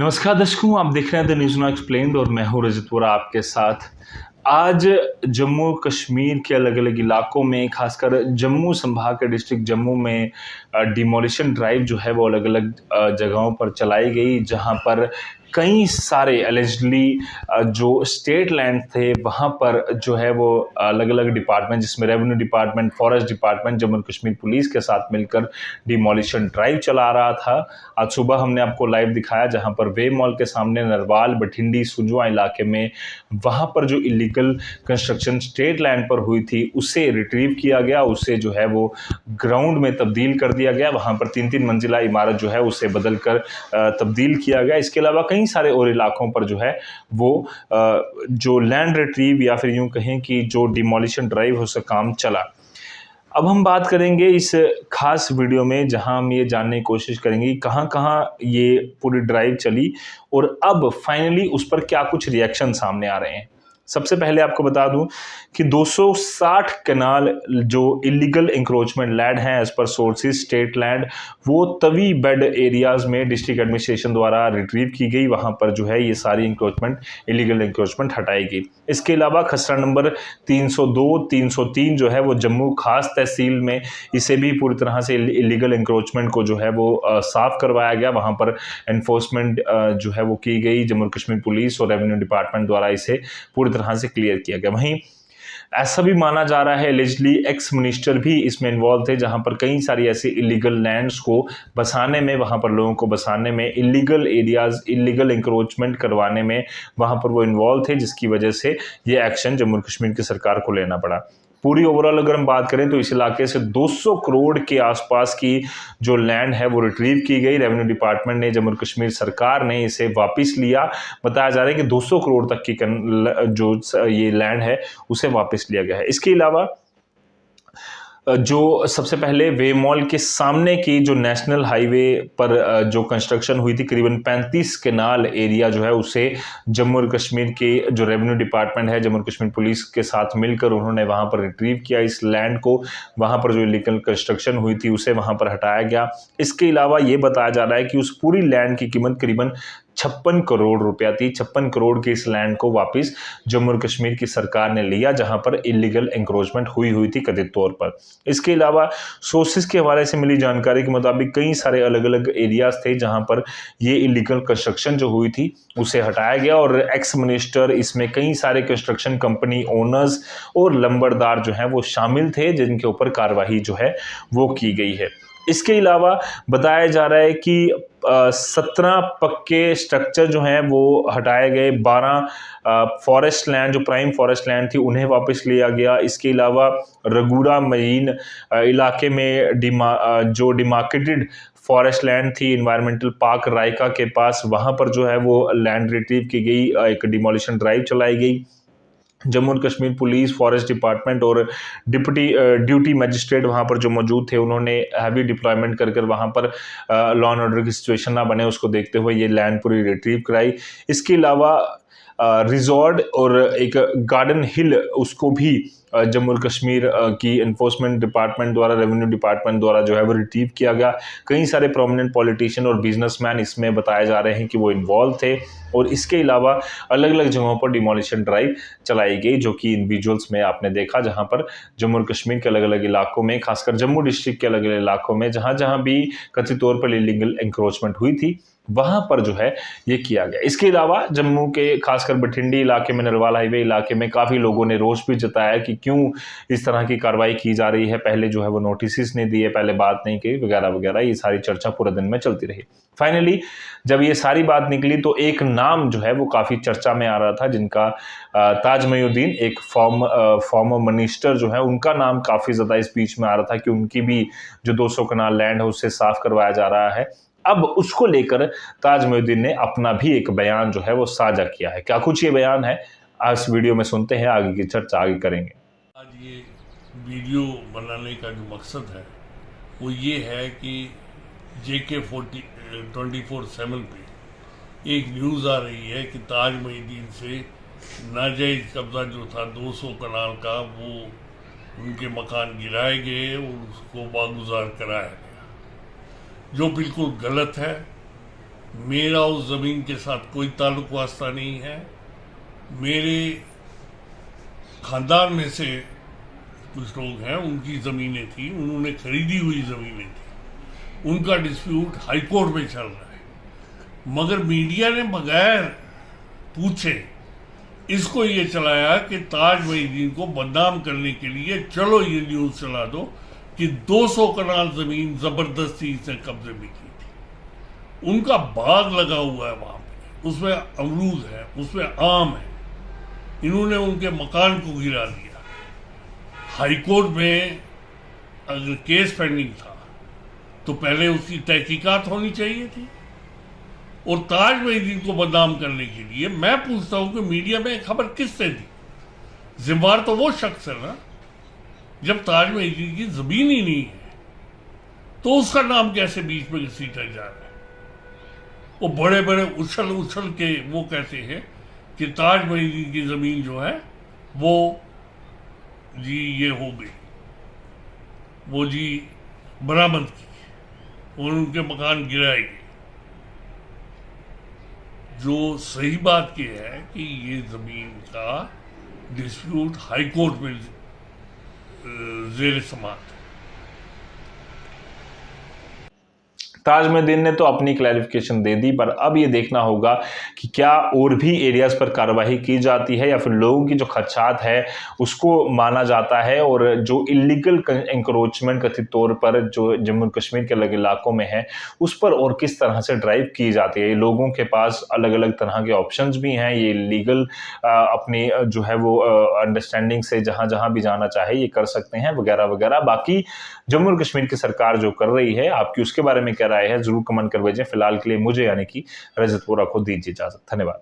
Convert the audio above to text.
नमस्कार दर्शकों, आप देख रहे हैं द न्यूज़ नाउ एक्सप्लेन्ड और मैं हूं रजत वोरा आपके साथ। आज जम्मू कश्मीर के अलग-अलग इलाकों में, खासकर जम्मू संभाग के डिस्ट्रिक्ट जम्मू में डिमोलिशन ड्राइव जो है वो अलग-अलग जगहों पर चलाई गई, जहां पर कई सारे एलिजिडली जो स्टेट लैंड थे वहाँ पर जो है वो अलग-अलग डिपार्टमेंट, जिसमें revenue department, forest department, Jammu Kashmir police के साथ मिलकर डिमोलिशन ड्राइव चला रहा था। आज सुबह हमने आपको लाइव दिखाया जहाँ पर वे मॉल के सामने नरवाल, बठिंडी, सुजवा इलाके में वहाँ पर जो इलीगल कंस्ट्रक्शन स्टेट लैंड पर हुई थी उसे रिट्रीव किया गया, उसे जो है वो ग्राउंड में तब्दील कर दिया गया। वहाँ पर 3-3 मंजिला इमारत जो है उसे बदल कर तब्दील किया गया। इसके अलावा कई सारे और इलाकों पर जो है वो जो लैंड रिट्रीव या फिर यूं कहें कि जो डिमोलिशन ड्राइव हो, उसका काम चला। अब हम बात करेंगे इस खास वीडियो में, जहां हम ये जानने की कोशिश करेंगे कि कहां-कहां ये पूरी ड्राइव चली और अब फाइनली उस पर क्या कुछ रिएक्शन सामने आ रहे हैं। सबसे पहले आपको बता दूं कि 260 कनाल जो इलीगल इंक्रोचमेंट लैंड है as per sources state land, वो तवी बेड एरियाज में डिस्ट्रिक्ट एडमिनिस्ट्रेशन द्वारा रिट्रीव की गई। वहां पर जो है ये सारी इंक्रोचमेंट, इलीगल इंक्रोचमेंट हटाई गई। इसके अलावा खसरा नंबर 302, 303 जो है वो जम्मू खास तहसील में, इसे भी पूरी तरह से इलीगल इंक्रोचमेंट को जो है वो साफ करवाया गया। वहां पर एनफोर्समेंट जो है वो की गई, जम्मू कश्मीर पुलिस और रेवेन्यू डिपार्टमेंट द्वारा इसे पूरी तरह से क्लियर किया गया। वहीं ऐसा भी माना जा रहा है एलिजिडली एक्स मिनिस्टर भी इसमें इन्वॉल्व थे, जहां पर कई सारी ऐसी इलीगल लैंड्स को बसाने में, वहां पर लोगों को बसाने में, इलीगल एरियाज, इलीगल इंक्रोचमेंट करवाने में वहां पर वो इन्वॉल्व थे, जिसकी वजह से ये एक्शन जम्मू कश्मीर की सरकार को लेना पड़ा। पूरी ओवरऑल अगर हम बात करें तो इस इलाके से 200 करोड़ के आसपास की जो लैंड है वो रिट्रीव की गई। रेवेन्यू डिपार्टमेंट ने, जम्मू कश्मीर सरकार ने इसे वापस लिया। बताया जा रहा है कि 200 करोड़ तक की जो ये लैंड है उसे वापस लिया गया है। इसके अलावा जो सबसे पहले वे मॉल के सामने की जो नेशनल हाईवे पर जो कंस्ट्रक्शन हुई थी, करीबन 35 कनाल एरिया जो है उसे जम्मू और कश्मीर के जो रेवेन्यू डिपार्टमेंट है, जम्मू और कश्मीर पुलिस के साथ मिलकर उन्होंने वहां पर रिट्रीव किया इस लैंड को। वहां पर जो इलीगल कंस्ट्रक्शन हुई थी उसे वहां पर हटाया गया। इसके अलावा ये बताया जा रहा है कि उस पूरी लैंड की कीमत करीबन 56 करोड़ रुपया थी। 56 करोड़ के इस लैंड को वापस जम्मू और कश्मीर की सरकार ने लिया, जहां पर इलीगल एंक्रोचमेंट हुई थी कथित तौर पर। इसके अलावा सोर्सेज के हवाले से मिली जानकारी के मुताबिक कई सारे अलग अलग एरियाज थे जहां पर ये इलीगल कंस्ट्रक्शन जो हुई थी उसे हटाया गया और एक्स मिनिस्टर, इसमें कई सारे कंस्ट्रक्शन कंपनी ओनर्स और लंबरदार जो हैं वो शामिल थे, जिनके ऊपर कार्रवाई जो है वो की गई है। इसके अलावा बताया जा रहा है कि 17 पक्के स्ट्रक्चर जो हैं वो हटाए गए। 12 फॉरेस्ट लैंड, जो प्राइम फॉरेस्ट लैंड थी, उन्हें वापस लिया गया। इसके अलावा रगूरा मरीन इलाके में जो डिमार्केटेड फॉरेस्ट लैंड थी, इन्वायरमेंटल पार्क रायका के पास, वहाँ पर जो है वो लैंड रिट्रीव की गई, एक डिमोलिशन ड्राइव चलाई गई। जम्मू और कश्मीर पुलिस, फॉरेस्ट डिपार्टमेंट और ड्यूटी मजिस्ट्रेट वहाँ पर जो मौजूद थे, उन्होंने हैवी डिप्लॉयमेंट कर वहाँ पर लॉ एंड ऑर्डर की सिचुएशन ना बने, उसको देखते हुए ये लैंड पूरी रिट्रीव कराई। इसके अलावा रिजॉर्ट और एक गार्डन हिल, उसको भी जम्मू और कश्मीर की एनफोर्समेंट डिपार्टमेंट द्वारा, रेवेन्यू डिपार्टमेंट द्वारा जो है वो रिट्रीव किया गया। कई सारे प्रोमिनेंट पॉलिटिशियन और बिजनेसमैन इसमें बताए जा रहे हैं कि वो इन्वॉल्व थे। और इसके अलावा अलग अलग जगहों पर डिमोलिशन ड्राइव चलाई गई, जो कि इन विजुअल्स में आपने देखा, जहां पर जम्मू और कश्मीर के अलग अलग इलाकों में, खासकर जम्मू डिस्ट्रिक्ट के अलग अलग इलाकों में जहां जहां भी कथित तौर पर इलीगल एंक्रोचमेंट हुई थी, वहां पर जो है ये किया गया। इसके अलावा जम्मू के खासकर बठिंडी इलाके में, नरवाल हाईवे इलाके में काफ़ी लोगों ने रोष भी जताया कि क्यों इस तरह की कार्रवाई की जा रही है, पहले जो है वो नोटिस नहीं दिए, पहले बात नहीं की, वगैरह वगैरह। ये सारी चर्चा पूरे दिन में चलती रही। फाइनली जब ये सारी बात निकली तो एक नाम जो है वो काफ़ी चर्चा में आ रहा था, जिनका ताज मयूद्दीन, एक फॉर्मर मिनिस्टर जो है, उनका नाम काफ़ी ज़्यादा इस बीच में आ रहा था कि उनकी भी जो 200 कनाल लैंड है उससे साफ करवाया जा रहा है। अब उसको लेकर ताज मयूद्दीन ने अपना भी एक बयान जो है वो साझा किया है। क्या कुछ ये बयान है, आज वीडियो में सुनते हैं, आगे की चर्चा आगे करेंगे। आज ये वीडियो बनाने का जो मकसद है वो ये है कि JK 24/7 पे एक न्यूज़ आ रही है कि ताज मयूद्दीन से नाजायज कब्जा जो था 200 कनाल का, वो उनके मकान गिराए गए और उसको बागुजार कराया गया, जो बिल्कुल गलत है। मेरा उस ज़मीन के साथ कोई ताल्लुक वास्ता नहीं है। मेरे खानदान में से कुछ लोग हैं, उनकी ज़मीनें थी, उन्होंने खरीदी हुई ज़मीनें थी, उनका डिस्प्यूट हाई कोर्ट में चल रहा है। मगर मीडिया ने बगैर पूछे इसको ये चलाया कि ताज मोइनुद्दीन को बदनाम करने के लिए चलो ये न्यूज़ चला दो कि 200 कनाल ज़मीन ज़बरदस्ती इसने कब्जे में की थी। उनका बाग लगा हुआ है वहाँ पे, उसमें अमरूद है, उसमें आम है, इन्होंने उनके मकान को गिरा दिया। हाई कोर्ट में अगर केस पेंडिंग था तो पहले उसकी तहकीकात होनी चाहिए थी। और ताज मोइनुद्दीन को बदनाम करने के लिए मैं पूछता हूं कि मीडिया में खबर किससे दी? जिम्मेवार तो वो शख्स है ना। जब ताज मोइनुद्दीन की जमीन ही नहीं है तो उसका नाम कैसे बीच में घसीटा जा रहा है? वो बड़े बड़े उछल उछल के वो कहते हैं कि ताज मोइनुद्दीन की जमीन जो है वो जी ये हो गई, वो जी बरामद की और उनके मकान गिराए गए। जो सही बात यह है कि ये जमीन का डिस्प्यूट हाई कोर्ट में जेर समाअत है। ताज मोइनुद्दीन ने तो अपनी क्लैरिफिकेशन दे दी, पर अब ये देखना होगा कि क्या और भी एरियाज पर कार्रवाई की जाती है या फिर लोगों की जो खदशात है उसको माना जाता है, और जो इलीगल एंक्रोचमेंट कथित तौर पर जो जम्मू कश्मीर के अलग इलाकों में है उस पर और किस तरह से ड्राइव की जाती है। लोगों के पास अलग अलग तरह के ऑप्शंस भी हैं, ये लीगल अपनी जो है वो अंडरस्टैंडिंग से जहां जहां भी जाना चाहे ये कर सकते हैं वगैरह वगैरह। बाकी जम्मू कश्मीर की सरकार जो कर रही है, आपकी उसके बारे में क्या राय है जरूर कमेंट कर भेजें। फिलहाल के लिए मुझे यानी कि रजत वोरा को दीजिए इजाजत। धन्यवाद।